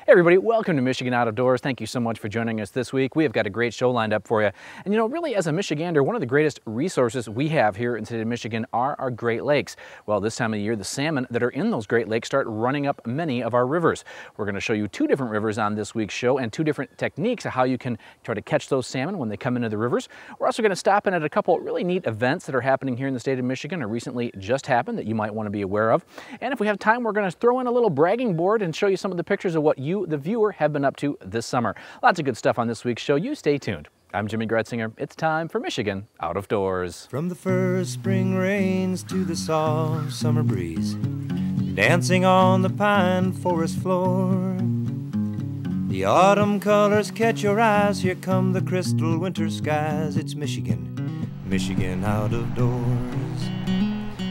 Hey everybody, welcome to Michigan Out of Doors. Thank you so much for joining us this week. We have got a great show lined up for you. And you know, really as a Michigander, one of the greatest resources we have here in the state of Michigan are our Great Lakes. Well, this time of year, the salmon that are in those Great Lakes start running up many of our rivers. We're going to show you two different rivers on this week's show and two different techniques of how you can try to catch those salmon when they come into the rivers. We're also going to stop in at a couple really neat events that are happening here in the state of Michigan or recently just happened that you might want to be aware of. And if we have time, we're going to throw in a little bragging board and show you some of the pictures of what you, the viewer, have been up to this summer. Lots of good stuff on this week's show. You stay tuned. I'm Jimmy Gretzinger. It's time for Michigan Out of Doors. From the first spring rains to the soft summer breeze, dancing on the pine forest floor, the autumn colors catch your eyes. Here come the crystal winter skies. It's Michigan, Michigan Out of Doors.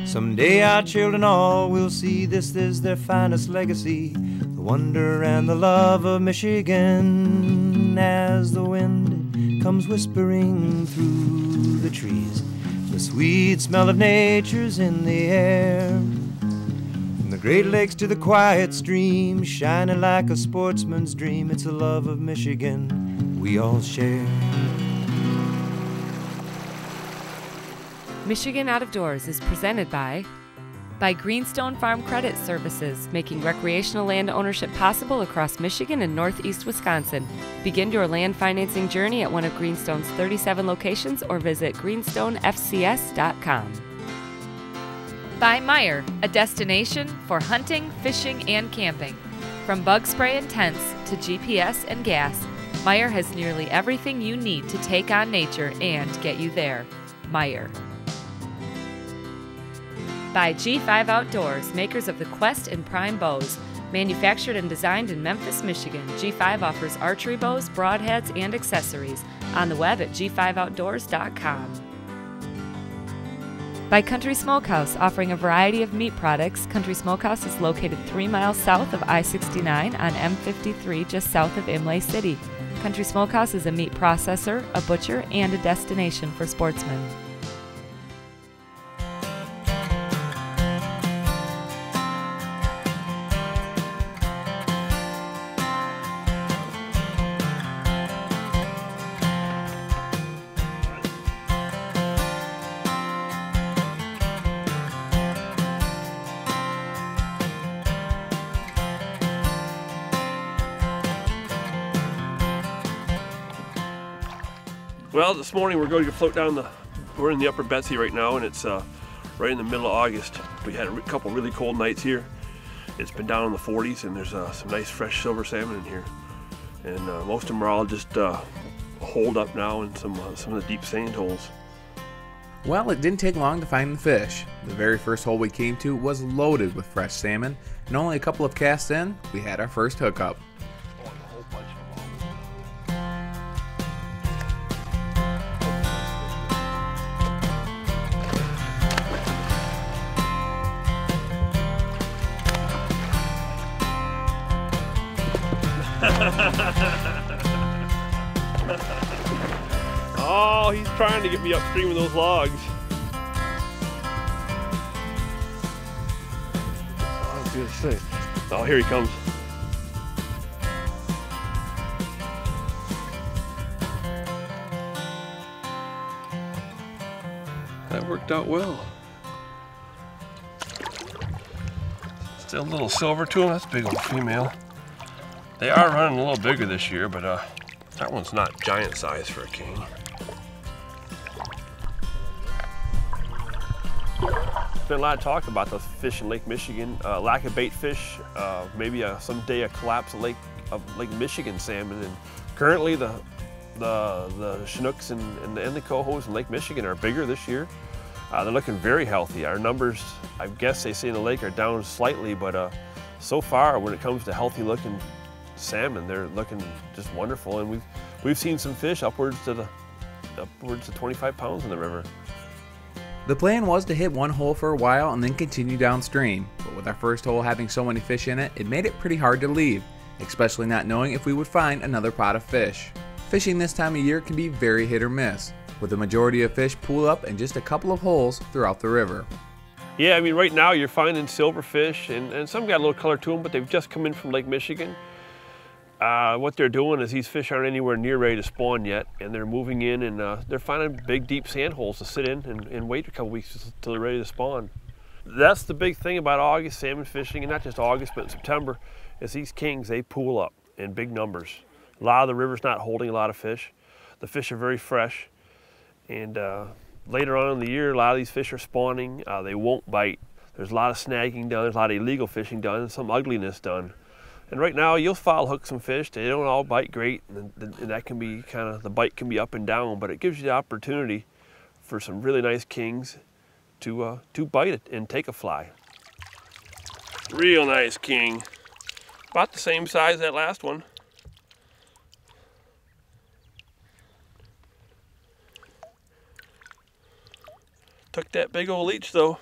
Someday our children all will see this is their finest legacy, the wonder and the love of Michigan. As the wind comes whispering through the trees, the sweet smell of nature's in the air. From the Great Lakes to the quiet stream, shining like a sportsman's dream, it's the love of Michigan we all share. Michigan Out of Doors is presented by Greenstone Farm Credit Services, making recreational land ownership possible across Michigan and northeast Wisconsin. Begin your land financing journey at one of Greenstone's 37 locations or visit greenstonefcs.com. By Meijer, a destination for hunting, fishing, and camping. From bug spray and tents to GPS and gas, Meijer has nearly everything you need to take on nature and get you there. Meijer. By G5 Outdoors, makers of the Quest and Prime bows. Manufactured and designed in Memphis, Michigan, G5 offers archery bows, broadheads, and accessories. On the web at g5outdoors.com. By Country Smokehouse, offering a variety of meat products. Country Smokehouse is located 3 miles south of I-69 on M53, just south of Imlay City. Country Smokehouse is a meat processor, a butcher, and a destination for sportsmen. Well, this morning we're going to float down we're in the upper Betsie right now, and it's right in the middle of August. We had a couple really cold nights here. It's been down in the 40s, and there's some nice fresh silver salmon in here. And most of them are all just holed up now in some of the deep sand holes. Well, it didn't take long to find the fish. The very first hole we came to was loaded with fresh salmon, and only a couple of casts in, we had our first hookup. Oh, he's trying to get me upstream of those logs. I was gonna say. Oh, here he comes. That worked out well. Still a little silver to him. That's a big old female. They are running a little bigger this year, but that one's not giant size for a king. There's been a lot of talk about those fish in Lake Michigan, lack of bait fish, maybe someday a collapse of Lake Michigan salmon. And currently the Chinooks and the cohos in Lake Michigan are bigger this year. They're looking very healthy. Our numbers, I guess they say in the lake, are down slightly, but so far when it comes to healthy looking salmon, they're looking just wonderful, and we've seen some fish upwards to 25 pounds in the river. The plan was to hit one hole for a while and then continue downstream, but with our first hole having so many fish in it, it made it pretty hard to leave, especially not knowing if we would find another pot of fish. Fishing this time of year can be very hit or miss, with the majority of fish pooled up in just a couple of holes throughout the river. Yeah, I mean, right now you're finding silverfish, and some got a little color to them, but they've just come in from Lake Michigan. What they're doing is these fish aren't anywhere near ready to spawn yet, and they're moving in and they're finding big, deep sand holes to sit in and wait a couple weeks till they're ready to spawn. That's the big thing about August salmon fishing, and not just August, but in September, is these kings, they pool up in big numbers. A lot of the river's not holding a lot of fish. The fish are very fresh, and later on in the year, a lot of these fish are spawning. They won't bite. There's a lot of snagging done, there's a lot of illegal fishing done, and some ugliness done. And right now, you'll foul hook some fish. They don't all bite great, and that can be kind of, the bite can be up and down, but it gives you the opportunity for some really nice kings to bite it and take a fly. Real nice king. About the same size as that last one. Took that big old leech though.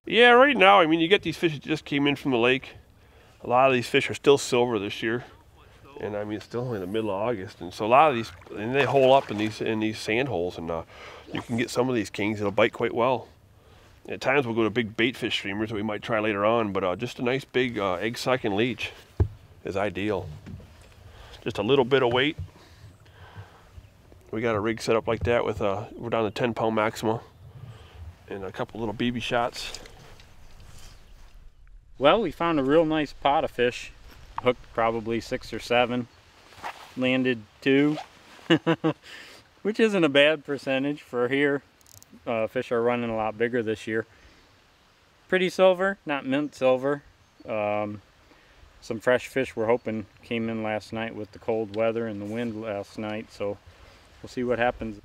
Yeah, right now, I mean, you get these fish that just came in from the lake. A lot of these fish are still silver this year. And I mean, it's still only the middle of August. And so a lot of these, and they hole up in these sand holes, and you can get some of these kings that'll bite quite well. At times we'll go to big bait fish streamers that we might try later on, but just a nice big egg-sucking leech is ideal. Just a little bit of weight. We got a rig set up like that with, we're down to 10-pound Maxima and a couple little BB shots. Well, we found a real nice pot of fish. Hooked probably 6 or 7. Landed 2, which isn't a bad percentage for here. Fish are running a lot bigger this year. Pretty silver, not mint silver. Some fresh fish we're hoping came in last night with the cold weather and the wind last night, so we'll see what happens.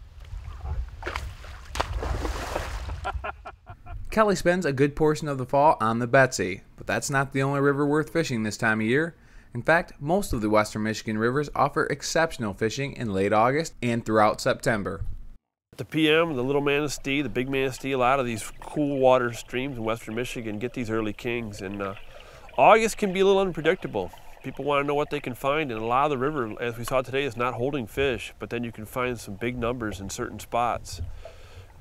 Kelly spends a good portion of the fall on the Betsie, but that's not the only river worth fishing this time of year. In fact, most of the western Michigan rivers offer exceptional fishing in late August and throughout September. At the PM, the Little Manistee, the Big Manistee, a lot of these cool water streams in western Michigan get these early kings, and August can be a little unpredictable. People want to know what they can find, and a lot of the river, as we saw today, is not holding fish, but then you can find some big numbers in certain spots.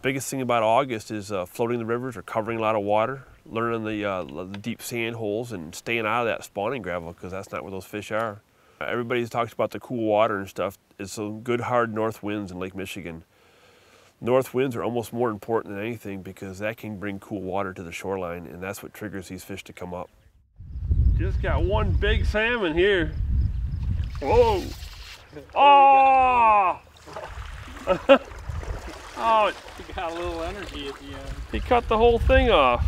Biggest thing about August is floating the rivers or covering a lot of water, learning the deep sand holes and staying out of that spawning gravel, because that's not where those fish are. Everybody talks about the cool water and stuff. It's some good hard north winds in Lake Michigan. North winds are almost more important than anything because that can bring cool water to the shoreline, and that's what triggers these fish to come up. Just got one big salmon here. Whoa! Oh! Oh, He got a little energy at the end. he cut the whole thing off.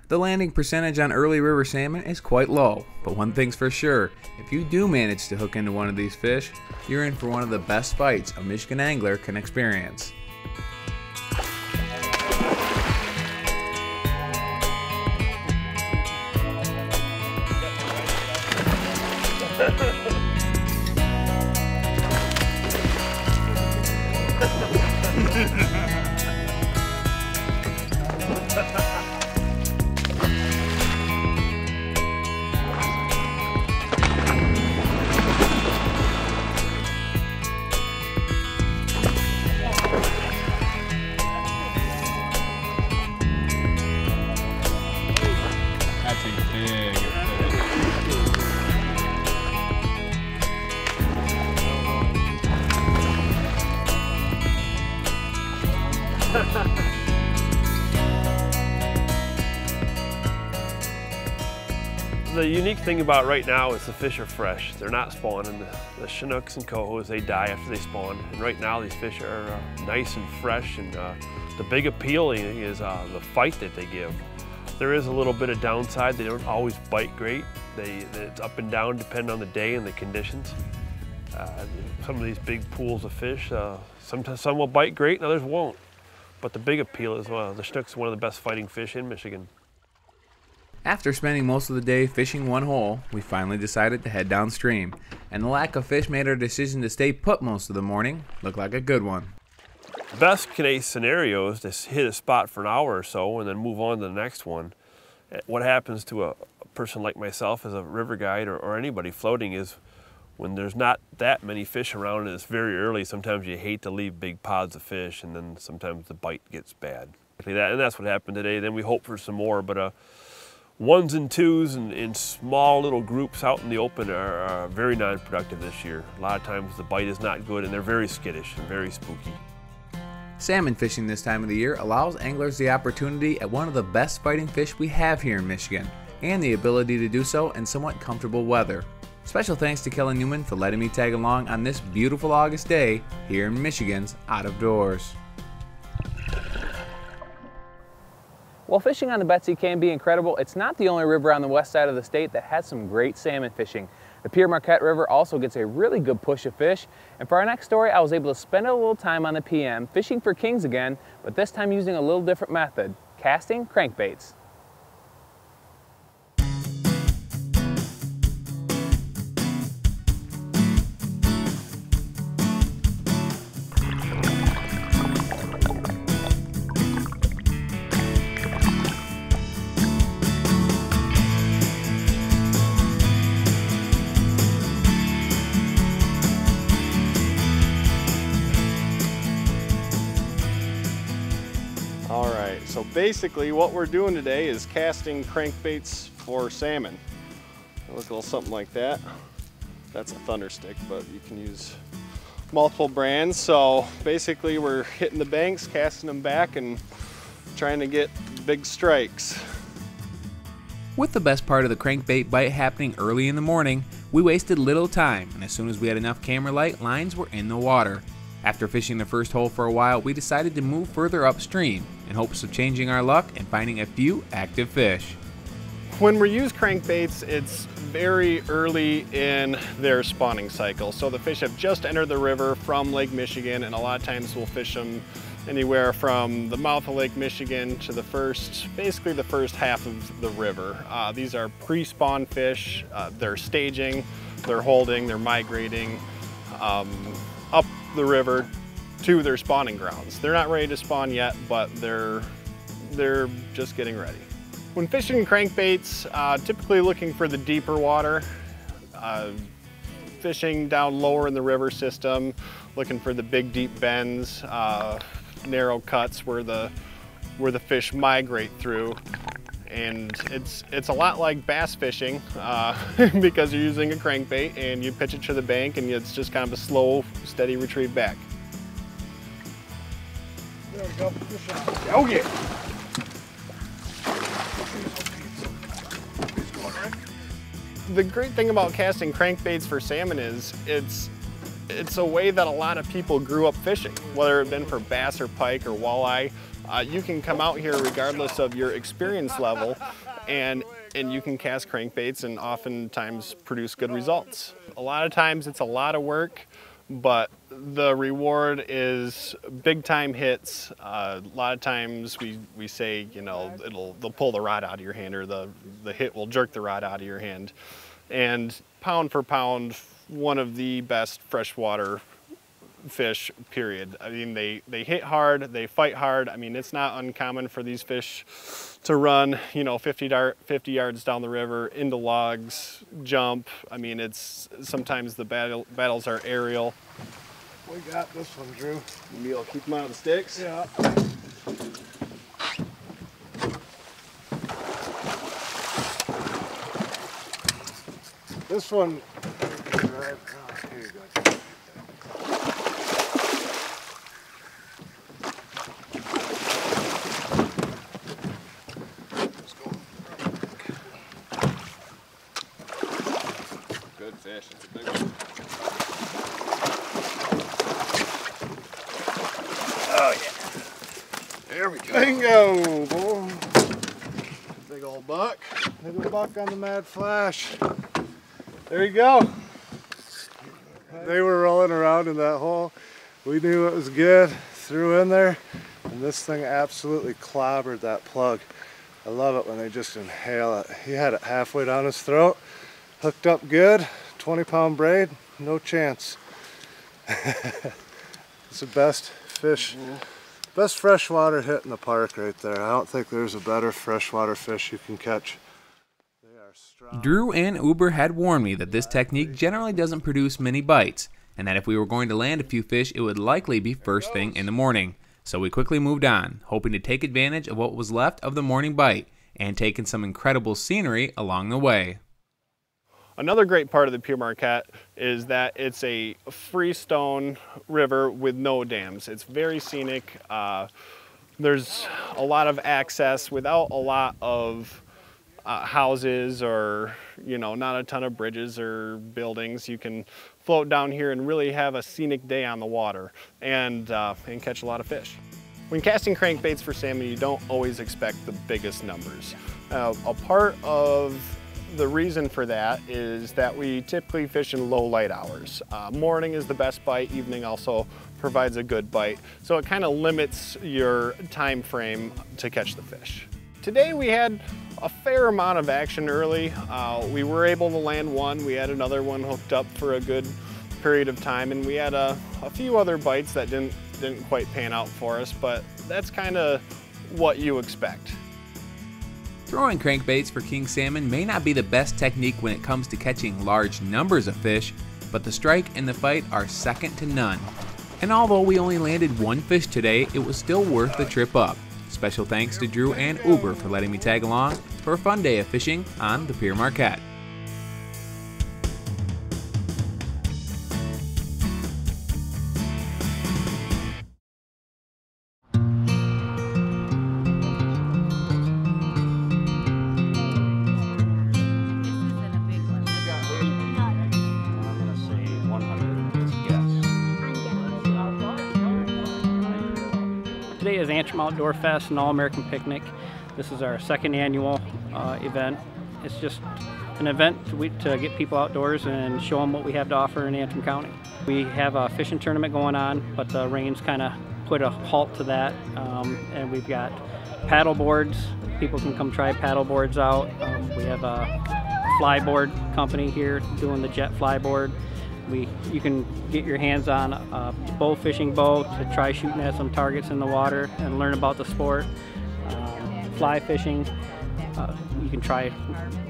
The landing percentage on early river salmon is quite low, but one thing's for sure, if you do manage to hook into one of these fish, you're in for one of the best fights a Michigan angler can experience. That's a big fish. The unique thing about right now is the fish are fresh. They're not spawning. The Chinooks and cohos, they die after they spawn. And right now these fish are nice and fresh, and the big appeal is the fight that they give. There is a little bit of downside. They don't always bite great. It's up and down depending on the day and the conditions. Some of these big pools of fish, sometimes some will bite great and others won't. But the big appeal is the Chinook's is one of the best fighting fish in Michigan. After spending most of the day fishing one hole, we finally decided to head downstream, and the lack of fish made our decision to stay put most of the morning look like a good one. Best case scenario is to hit a spot for an hour or so and then move on to the next one. What happens to a person like myself as a river guide or anybody floating is when there's not that many fish around and it's very early, sometimes you hate to leave big pods of fish, and then sometimes the bite gets bad. And that's what happened today. Then we hope for some more, but ones and twos and in small little groups out in the open are very non-productive this year. A lot of times the bite is not good and they're very skittish and very spooky. Salmon fishing this time of the year allows anglers the opportunity at one of the best fighting fish we have here in Michigan, and the ability to do so in somewhat comfortable weather. Special thanks to Kelly Newman for letting me tag along on this beautiful August day here in Michigan's Out of Doors. While fishing on the Betsie can be incredible, it's not the only river on the west side of the state that has some great salmon fishing. The Pierre Marquette River also gets a really good push of fish, and for our next story I was able to spend a little time on the PM fishing for kings again, but this time using a little different method, casting crankbaits. So basically what we're doing today is casting crankbaits for salmon. Look a little something like that. That's a thunder stick, but you can use multiple brands. So basically we're hitting the banks, casting them back, and trying to get big strikes. With the best part of the crankbait bite happening early in the morning, we wasted little time, and as soon as we had enough camera light, lines were in the water. After fishing the first hole for a while, we decided to move further upstream in hopes of changing our luck and finding a few active fish. When we use crankbaits, it's very early in their spawning cycle. So the fish have just entered the river from Lake Michigan, and a lot of times we'll fish them anywhere from the mouth of Lake Michigan to basically the first half of the river. These are pre-spawn fish. They're staging, they're holding, they're migrating up the river to their spawning grounds. They're not ready to spawn yet, but they're just getting ready. When fishing crankbaits, typically looking for the deeper water, fishing down lower in the river system, looking for the big deep bends, narrow cuts where the fish migrate through. And it's a lot like bass fishing because you're using a crankbait and you pitch it to the bank and it's just kind of a slow, steady retrieve back. There we go. Oh yeah. The great thing about casting crankbaits for salmon is it's a way that a lot of people grew up fishing, whether it been for bass or pike or walleye. You can come out here regardless of your experience level and you can cast crankbaits and oftentimes produce good results. A lot of times it's a lot of work, but the reward is big time hits. A lot of times we say, you know, they'll pull the rod out of your hand, or the hit will jerk the rod out of your hand. And pound for pound, one of the best freshwater fish, period. I mean, they hit hard, they fight hard. I mean, it's not uncommon for these fish to run, you know, 50 yards down the river into logs, jump. I mean, sometimes the battles are aerial. We got this one, Drew. Maybe I'll keep them out of the sticks. Yeah. This one, right, here you go. Good fish, it's a big one. Oh yeah. There we go. Bingo, boy. Big old buck. Big old buck on the Mad Flash. There you go. They were rolling around in that hole. We knew it was good, threw in there, and this thing absolutely clobbered that plug. I love it when they just inhale it. He had it halfway down his throat, hooked up good, 20-pound braid, no chance. It's the best fish, best freshwater hit in the park right there. I don't think there's a better freshwater fish you can catch. Drew and Uber had warned me that this technique generally doesn't produce many bites, and that if we were going to land a few fish, it would likely be first thing in the morning. So we quickly moved on, hoping to take advantage of what was left of the morning bite, and taken some incredible scenery along the way. Another great part of the Pere Marquette is that it's a freestone river with no dams. It's very scenic. There's a lot of access without a lot of houses or, not a ton of bridges or buildings. You can float down here and really have a scenic day on the water and catch a lot of fish. When casting crankbaits for salmon, you don't always expect the biggest numbers. A part of the reason for that is that we typically fish in low light hours. Morning is the best bite, evening also provides a good bite. So it kind of limits your time frame to catch the fish. Today we had a fair amount of action early. We were able to land one. We had another one hooked up for a good period of time, and we had a few other bites that didn't quite pan out for us, but that's kind of what you expect. Throwing crankbaits for king salmon may not be the best technique when it comes to catching large numbers of fish, but the strike and the fight are second to none. And although we only landed one fish today, it was still worth the trip up. Special thanks to Drew and Uber for letting me tag along for a fun day of fishing on the Pere Marquette. Today is Antrim Outdoor Fest and All-American Picnic. This is our second annual event. It's just an event to get people outdoors and show them what we have to offer in Antrim County. We have a fishing tournament going on, but the rains kind of put a halt to that. And we've got paddle boards. People can come try paddle boards out. We have a flyboard company here doing the jet flyboard. You can get your hands on a bow fishing bow to try shooting at some targets in the water and learn about the sport. Fly fishing, you can try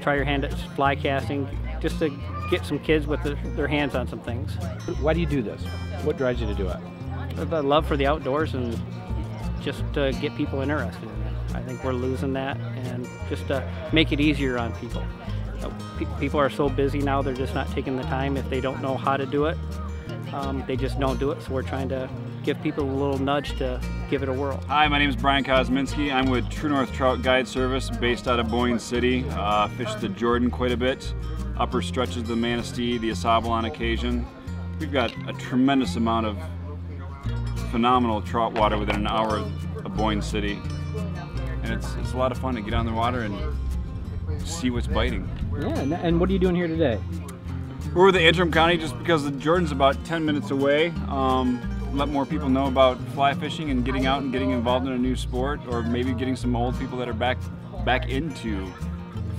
your hand at fly casting, just to get some kids with their hands on some things. Why do you do this? What drives you to do it? The love for the outdoors and just to get people interested in it. I think we're losing that, and just to make it easier on people. People are so busy now, they're just not taking the time. If they don't know how to do it, they just don't do it. So we're trying to give people a little nudge to give it a whirl. Hi, my name is Brian Kosminski. I'm with True North Trout Guide Service based out of Boyne City. Fish the Jordan quite a bit, upper stretches of the Manistee, the Asable on occasion. We've got a tremendous amount of phenomenal trout water within an hour of Boyne City. And it's a lot of fun to get on the water and see what's biting. Yeah, and what are you doing here today? We're with the Antrim County just because the Jordan's about 10 minutes away. Let more people know about fly fishing and getting out and getting involved in a new sport, or maybe getting some old people that are back into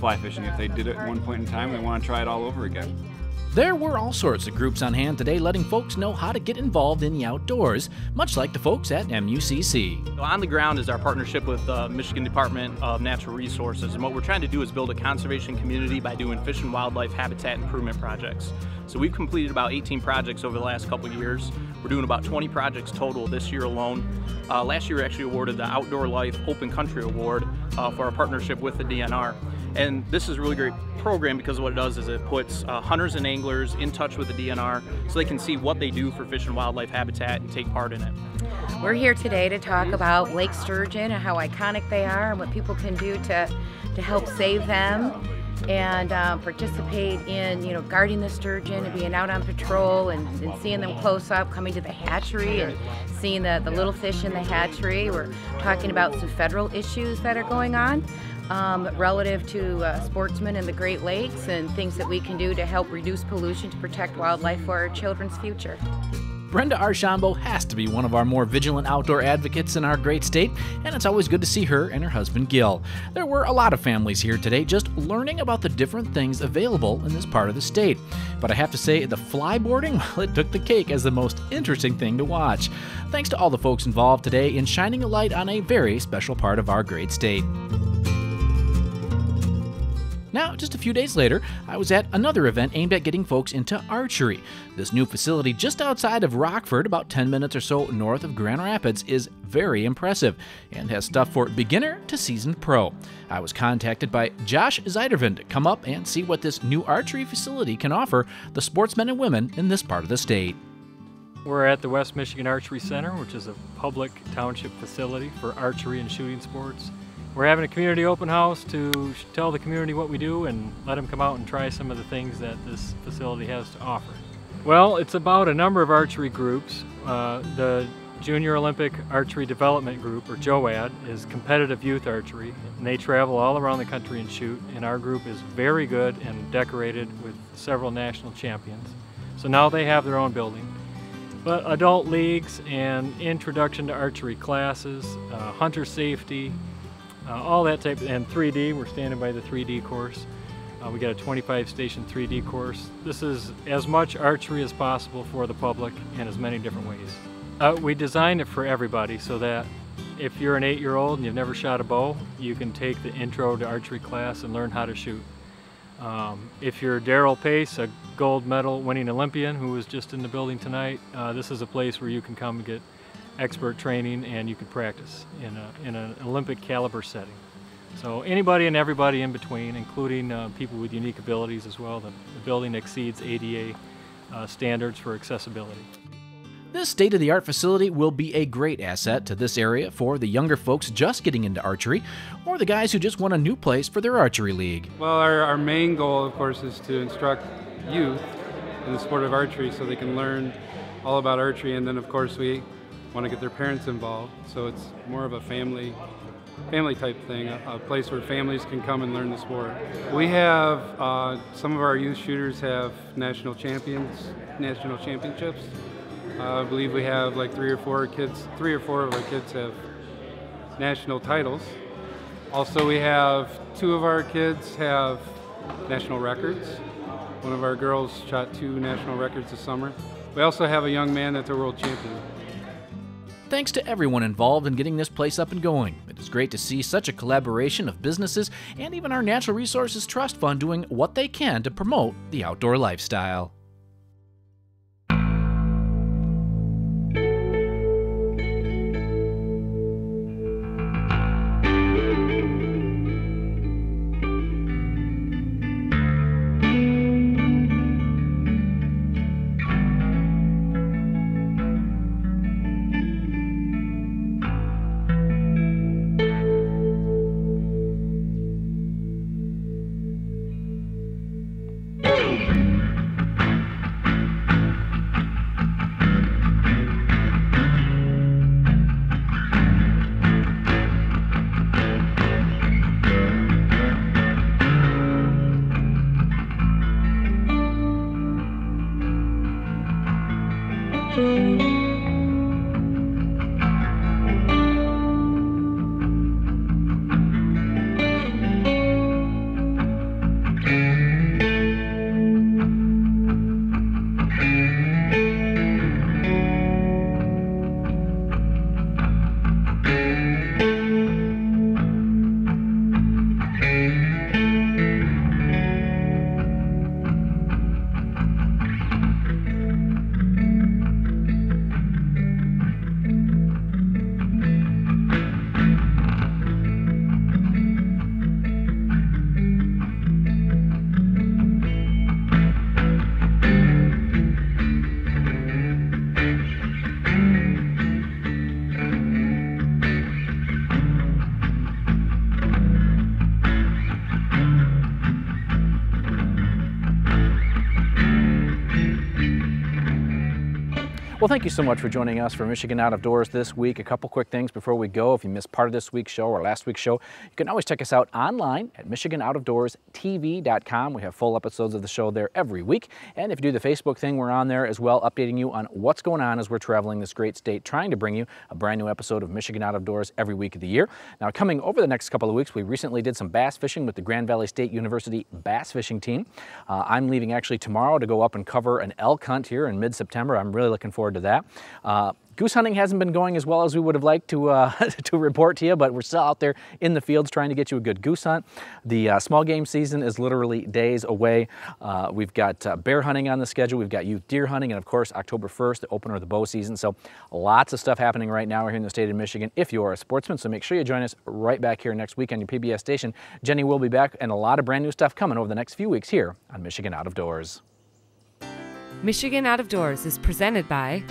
fly fishing if they did it at one point in time and they want to try it all over again. There were all sorts of groups on hand today letting folks know how to get involved in the outdoors, much like the folks at MUCC. On the ground is our partnership with the Michigan Department of Natural Resources, and what we're trying to do is build a conservation community by doing fish and wildlife habitat improvement projects. So we've completed about 18 projects over the last couple of years. We're doing about 20 projects total this year alone. Last year we actually awarded the Outdoor Life Open Country Award for our partnership with the DNR. And this is a really great program because what it does is it puts hunters and anglers in touch with the DNR so they can see what they do for fish and wildlife habitat and take part in it. We're here today to talk about lake sturgeon and how iconic they are and what people can do to help save them, and participate in guarding the sturgeon and being out on patrol and seeing them close up, coming to the hatchery and seeing the little fish in the hatchery. We're talking about some federal issues that are going on relative to sportsmen in the Great Lakes and things that we can do to help reduce pollution to protect wildlife for our children's future. Brenda Archambault has to be one of our more vigilant outdoor advocates in our great state, and it's always good to see her and her husband Gil. There were a lot of families here today just learning about the different things available in this part of the state. But I have to say, the flyboarding, well, it took the cake as the most interesting thing to watch. Thanks to all the folks involved today in shining a light on a very special part of our great state. Now, just a few days later, I was at another event aimed at getting folks into archery. This new facility just outside of Rockford, about 10 minutes or so north of Grand Rapids, is very impressive and has stuff for beginner to seasoned pro. I was contacted by Josh Zeidervin to come up and see what this new archery facility can offer the sportsmen and women in this part of the state. We're at the West Michigan Archery Center, which is a public township facility for archery and shooting sports. We're having a community open house to tell the community what we do and let them come out and try some of the things that this facility has to offer. Well, it's about a number of archery groups. The Junior Olympic Archery Development Group, or JOAD, is competitive youth archery, and they travel all around the country and shoot, and our group is very good and decorated with several national champions. So now they have their own building. But adult leagues and introduction to archery classes, hunter safety, all that type, and 3D, we're standing by the 3D course. We got a 25 station 3D course. This is as much archery as possible for the public in as many different ways. We designed it for everybody so that if you're an 8-year-old and you've never shot a bow, you can take the intro to archery class and learn how to shoot. If you're Daryl Pace, a gold medal winning Olympian who was just in the building tonight, this is a place where you can come and get expert training and you can practice in an Olympic caliber setting. So anybody and everybody in between, including people with unique abilities as well. The building exceeds ADA standards for accessibility. This state-of-the-art facility will be a great asset to this area for the younger folks just getting into archery, or the guys who just want a new place for their archery league. Well, our main goal, of course, is to instruct youth in the sport of archery so they can learn all about archery, and then of course we want to get their parents involved, so it's more of a family type thing, a place where families can come and learn the sport. We have some of our youth shooters have national championships. I believe we have like 3 or 4 of our kids have national titles. Also, we have 2 of our kids have national records. One of our girls shot 2 national records this summer. We also have a young man that's a world champion. Thanks to everyone involved in getting this place up and going. It is great to see such a collaboration of businesses and even our Natural Resources Trust Fund doing what they can to promote the outdoor lifestyle. Well, thank you so much for joining us for Michigan Out of Doors this week. A couple quick things before we go. If you missed part of this week's show or last week's show, you can always check us out online at MichiganOutofDoorsTV.com. We have full episodes of the show there every week. And if you do the Facebook thing, we're on there as well, updating you on what's going on as we're traveling this great state, trying to bring you a brand new episode of Michigan Out of Doors every week of the year. Now, coming over the next couple of weeks, we recently did some bass fishing with the Grand Valley State University bass fishing team. I'm leaving actually tomorrow to go up and cover an elk hunt here in mid-September. I'm really looking forward forward to that. Goose hunting hasn't been going as well as we would have liked to to report to you, but we're still out there in the fields trying to get you a good goose hunt. The small game season is literally days away. We've got bear hunting on the schedule. We've got youth deer hunting, and of course October 1st, the opener of the bow season. So lots of stuff happening right now here in the state of Michigan if you are a sportsman. So make sure you join us right back here next week on your PBS station. Jenny will be back, and a lot of brand new stuff coming over the next few weeks here on Michigan Out of Doors. Michigan Out of Doors is presented by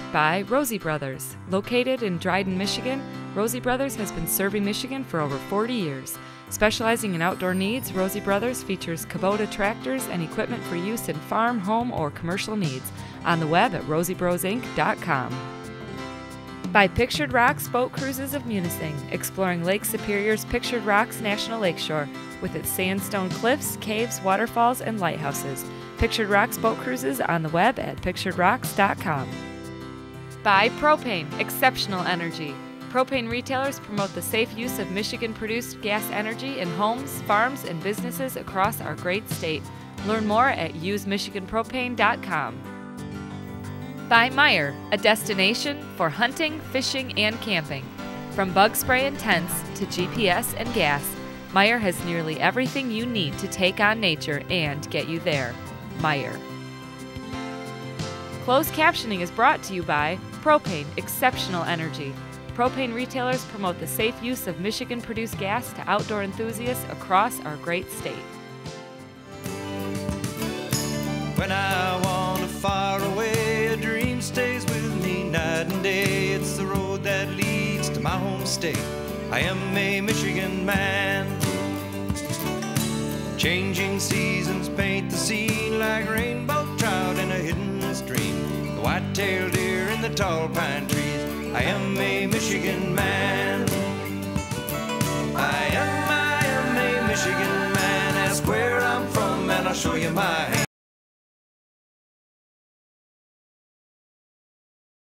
Rosie Brothers. Located in Dryden, Michigan, Rosie Brothers has been serving Michigan for over 40 years. Specializing in outdoor needs, Rosie Brothers features Kubota tractors and equipment for use in farm, home, or commercial needs. On the web at rosiebrosinc.com. By Pictured Rocks Boat Cruises of Munising, exploring Lake Superior's Pictured Rocks National Lakeshore with its sandstone cliffs, caves, waterfalls, and lighthouses. Pictured Rocks Boat Cruises on the web at picturedrocks.com. By Propane, exceptional energy. Propane retailers promote the safe use of Michigan-produced gas energy in homes, farms, and businesses across our great state. Learn more at usemichiganpropane.com. By Meyer, a destination for hunting, fishing, and camping. From bug spray and tents to GPS and gas, Meyer has nearly everything you need to take on nature and get you there. Meyer. Closed captioning is brought to you by Propane, exceptional energy. Propane retailers promote the safe use of Michigan-produced gas to outdoor enthusiasts across our great state. When I wander far away, a dream stays with me night and day. It's the road that leads to my home state. I am a Michigan man. Changing seasons paint the scene like rainbow trout in a hidden stream. The white-tailed deer in the tall pine trees. I am a Michigan man. I am a Michigan man. Ask where I'm from and I'll show you my